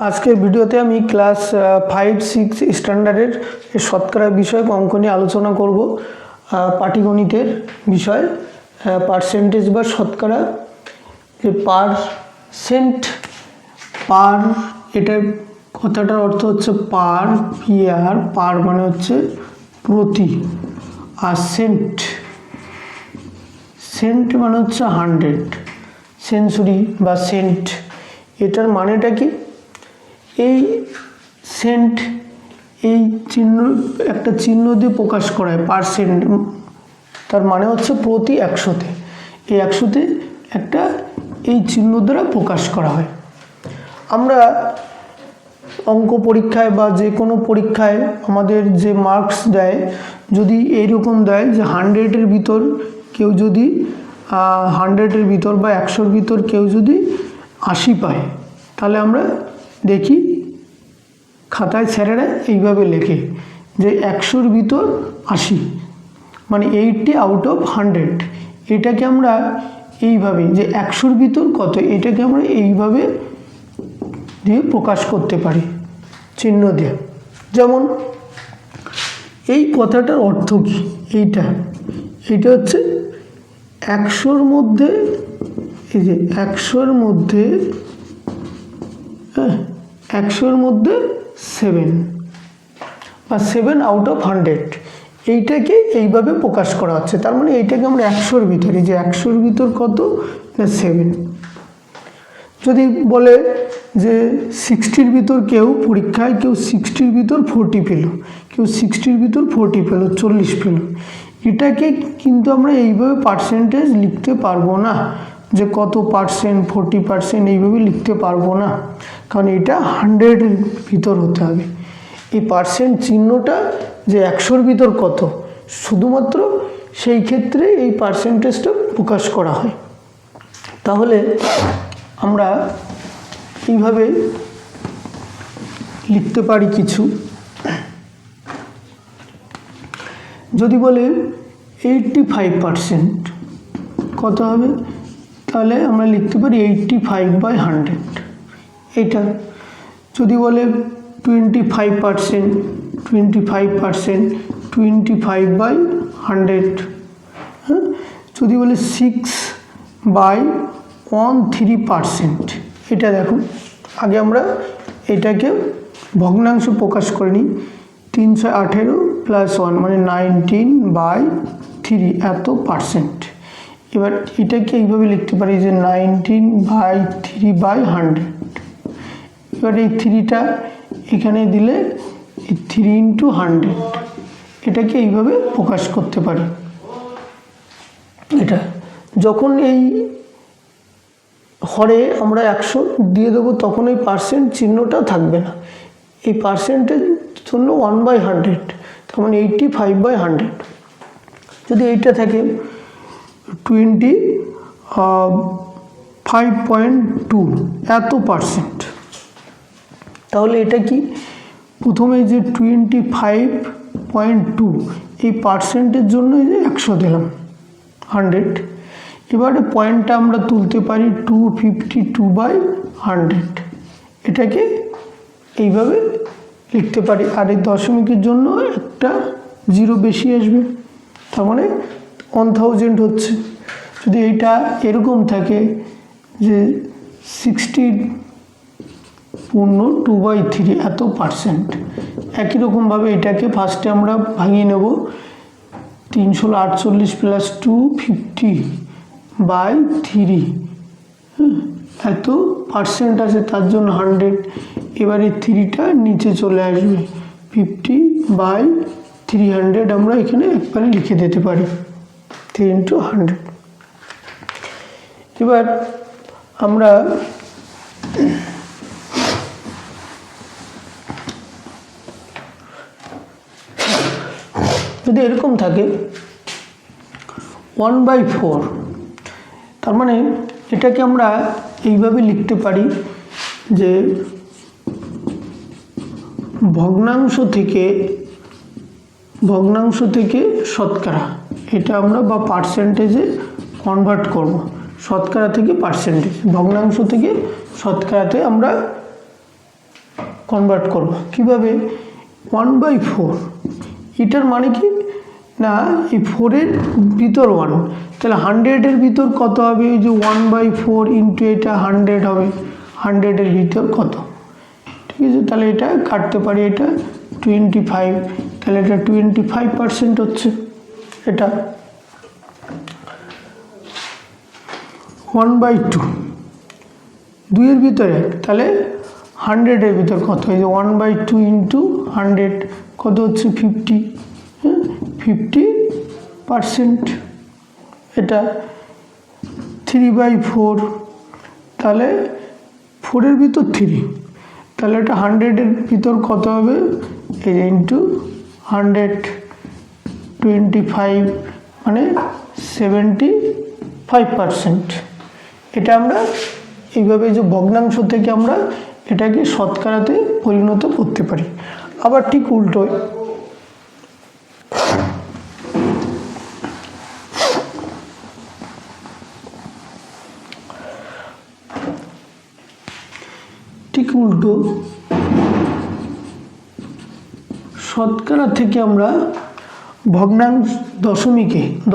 আজকের ভিডিওতে আমি ক্লাস 5-6 স্ট্যান্ডার্ডের শতকরা বিষয়ক অঙ্ক নিয়ে আলোচনা করব। পাটিগণিতের বিষয় পার্সেন্টেজ বা শতকরা, যে পারসেন্ট পার, এটার কথাটার অর্থ হচ্ছে পার, পিআর, পার মানে হচ্ছে প্রতি, আর সেন্ট, সেন্ট মানে হচ্ছে 100, সেঞ্চুরি বা সেন্ট, এটার মানেটা কি? এই সেন্ট, এই চিহ্ন, একটা চিহ্ন দিয়ে প্রকাশ করা হয় পারসেন্ট, তার মানে হচ্ছে প্রতি 100-তে, এই 100-তে একটা এই চিহ্ন দ্বারা প্রকাশ করা হয়। আমরা অঙ্ক পরীক্ষায় বা যে কোনো পরীক্ষায় আমাদের যে মার্কস দেয়, যদি এইরকম দেয় যে 100-এর ভিতর কেউ যদি 100-এর ভিতর বা 100-র ভিতর কেউ যদি 80 পায়, তাহলে আমরা দেখি খাতায় স্যারেরা এইভাবে লেখে যে 100-র ভিতর 80, মানে 80 আউট অফ 100। এটাকে আমরা এইভাবে, যে 100-র ভিতর কত, এটাকে আমরা এইভাবে দিয়ে প্রকাশ করতে পারি চিহ্ন দিয়ে। যেমন এই কথাটার অর্থ কি? এইটা হচ্ছে 100-র মধ্যে, এই যে 100-র মধ্যে, 100-র মধ্যে 7 বা 7 আউট অফ 100, এইটাকে এইভাবে প্রকাশ করা হচ্ছে। তার মানে এইটাকে আমরা 100-র ভিতরে, যে 100-র ভিতর কত না 7। যদি বলে যে 60-র ভিতর কেউ পরীক্ষায়, কেউ 60-র ভিতর 40 পেল, কেউ 60-র ভিতর 40 পেল, 40 পেল, এটাকে কিন্তু আমরা এইভাবে পার্সেন্টেজ লিখতে পারবো না, যে কত পার্সেন্ট, 40%, এইভাবে লিখতে পারবো না, কারণ এটা 100-এর ভিতর হতে হবে। এই পার্সেন্ট চিহ্নটা যে 100-র ভিতর কত, শুধুমাত্র সেই ক্ষেত্রে এই পার্সেন্টেজটা প্রকাশ করা হয়। তাহলে আমরা এইভাবে লিখতে পারি কিছু। যদি বলে 85% কত হবে, তাহলে আমরা লিখতে পারি 85/100 এটা। যদি বলে 25%, 25/100, হ্যাঁ। যদি বলে 6/13%, এটা দেখুন, আগে আমরা এটাকে ভগ্নাংশ প্রকাশ করে নিই। 318 + 1 মানে 19/3 এত পার্সেন্ট। এবার এটাকে এইভাবে লিখতে পারি যে 19/3/100। এবার এই 3টা এখানে দিলে 3 × 100, এটাকে এইভাবে প্রকাশ করতে পারি। এটা যখন এই হরে আমরা 100 দিয়ে দেবো, তখন এই পার্সেন্ট চিহ্নটা থাকবে না, এই পার্সেন্টের জন্য 1/100, তার মানে 85/100। যদি এইটা থাকে 25.2 এত পার্সেন্ট, তাহলে এটা কি? প্রথমে যে 25.2, এই পার্সেন্টের জন্য 100 দিলাম 100, এবারে পয়েন্টটা আমরা তুলতে পারি 252/100, এটাকে এইভাবে লিখতে পারি। আর এই দশমিকের জন্য একটা 0 বেশি আসবে, তার মানে 1000 হচ্ছে। যদি এইটা এরকম থাকে যে 60 পূর্ণ 2/3 এত পার্সেন্ট, একই রকমভাবে এটাকে ফার্স্টে আমরা ভাঙিয়ে নেব, 348 + 2 50/3, এত পার্সেন্ট আছে, তার জন্য 100। এবারে 3টা নিচে চলে আসবে, 50/300 আমরা এখানে একবারে লিখে দিতে পারি, 3 × 100। এবার আমরা যদি এরকম থাকে 1/4, তার মানে এটাকে আমরা এইভাবে লিখতে পারি যে ভগ্নাংশ থেকে শতকরা, এটা আমরা বা পার্সেন্টেজে কনভার্ট করব, শতকরা থেকে পার্সেন্টেজ, ভগ্নাংশ থেকে শতকরাতে আমরা কনভার্ট করব কিভাবে 1/4 এটার মানে কি না এই 4-এর ভিতর 1 তাহলে 100-এর ভিতর কত হবে এই যে 1/4 ইন্টু এটা 100 হবে 100-এর ভিতর কত ঠিক আছে তাহলে এটা কাটতে পারি এটা 25 তাহলে এটা 25% হচ্ছে এটা 1/2 2-এর ভিতরে তাহলে 100-এর ভিতর কত এই যে 1/2 ইন্টু 100 কত হচ্ছে 50 50% এটা 3/4 তাহলে 4-এর ভিতর 3 তাহলে এটা 100-এর ভিতর কত হবে এই ইন্টু 100 25 মানে 75%। এটা আমরা এইভাবে যে ভগ্নাংশ থেকে আমরা এটাকে শতকরাতে পরিণত করতে পারি। আবার ঠিক উল্টো শতকরা থেকে আমরা ভগ্নাংশ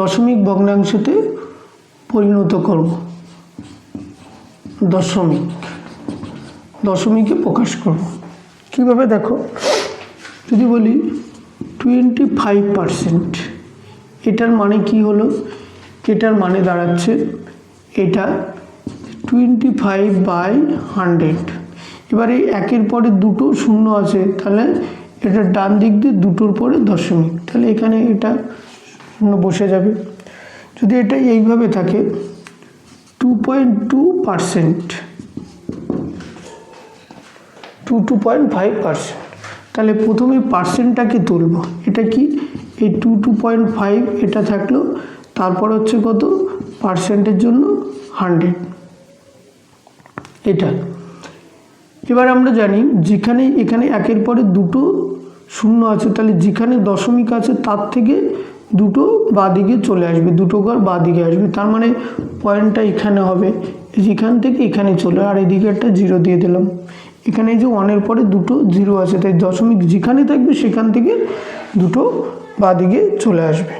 দশমিক ভগ্নাংশতে পরিণত করব দশমিকে প্রকাশ করব কিভাবে দেখো যদি বলি 25% এটার মানে কি হলো এটার মানে দাঁড়াচ্ছে এটা 25/100 এবারে একের পরে দুটো শূন্য আছে তাহলে এটা ডান দিক দিয়ে দুটোর পরে দশমিক তাহলে এখানে এটা শূন্য বসে যাবে যদি এটা এইভাবে থাকে 2.2% 2.5% তাহলে প্রথমে পার্সেন্টটাকে তুলব এটা কি এই 2.5 এটা থাকলো তারপর হচ্ছে কত পার্সেন্টের জন্য 100 এটা এবার আমরা জানি যেখানে এখানে একের পরে দুটো শূন্য আছে তাহলে যেখানে দশমিক আছে তার থেকে দুটো বাঁদিকে চলে আসবে দুটো ঘর বাঁদিকে আসবে তার মানে পয়েন্টটা এখানে হবে যেখান থেকে এখানে চলে আর এদিকে একটা 0 দিয়ে দিলাম এখানে যে 1-এর পরে দুটো 0 আছে তাই দশমিক যেখানে থাকবে সেখান থেকে দুটো বাঁদিকে চলে আসবে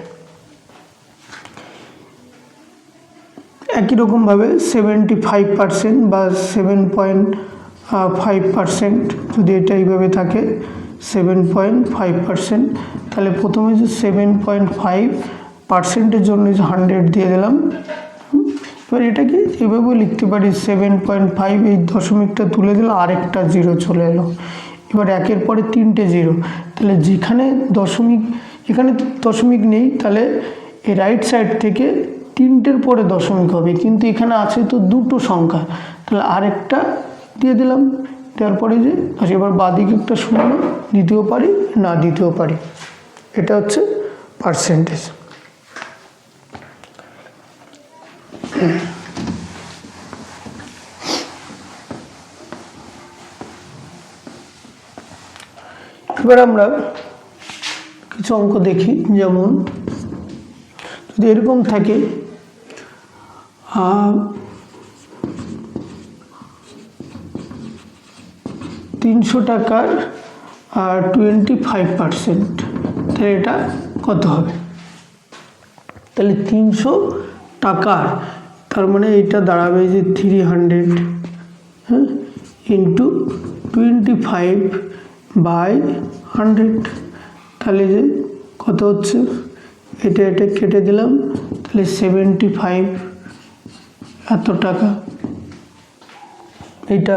একই রকমভাবে 75% বা 7.5% যদি এটা এইভাবে থাকে 7.5% তাহলে প্রথমে যে 7.5%-এর জন্য যে 100 দিয়ে দিলাম এবার এটাকে এভাবেও লিখতে পারি 7.5 এই দশমিকটা তুলে দিলে আরেকটা 0 চলে এলো এবার একের পরে 3টে 0 তাহলে যেখানে এখানে দশমিক নেই তাহলে এই রাইট সাইড থেকে 3টের পরে দশমিক হবে কিন্তু এখানে আছে তো দুটো সংখ্যা তাহলে আরেকটা দিয়ে দিলাম দেওয়ার পরে যে আচ্ছা এবার বাঁদিকে একটা শূন্য দিতেও পারি না দিতেও পারি এটা হচ্ছে পার্সেন্টেজ এবার আমরা কিছু অঙ্ক দেখি যেমন যদি এরকম থাকে 300 টাকার 25% তাহলে এটা কত হবে তাহলে 300 টাকার তার মানে এটা দাঁড়াবে যে 300 হ্যাঁ ইন্টু 25/100 তাহলে যে কত হচ্ছে এটা কেটে দিলাম তাহলে 75 এত টাকা এটা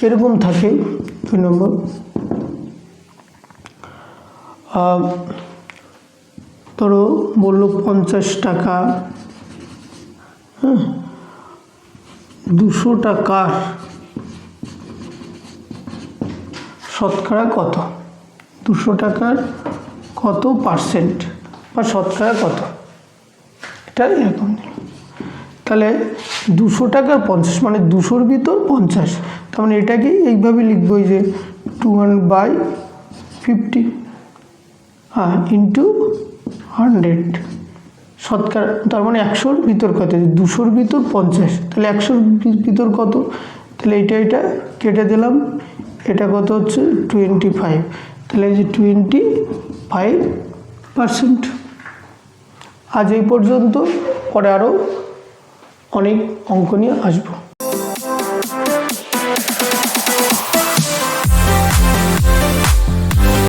এরকম থাকে 2 নম্বর ধরো বললো 50 টাকা হ্যাঁ 200 টাকার শতকরা কত 200 টাকার কত পার্সেন্ট বা শতকরা কত এটা এরকম তাহলে 200 টাকার 50 মানে 200-র ভিতর 50 তার মানে এটাকে এইভাবে লিখবো যে 200/50 ইন্টু 100 শতকরা তার মানে 100-র ভিতর কত 200-র ভিতর 50 তাহলে 100-র ভিতর কত তাহলে এটা কেটে দিলাম, এটা কত হচ্ছে 25, তাহলে এই যে 25%। আজ এই পর্যন্ত, পরে আরও অনেক অঙ্ক নিয়ে আসবো।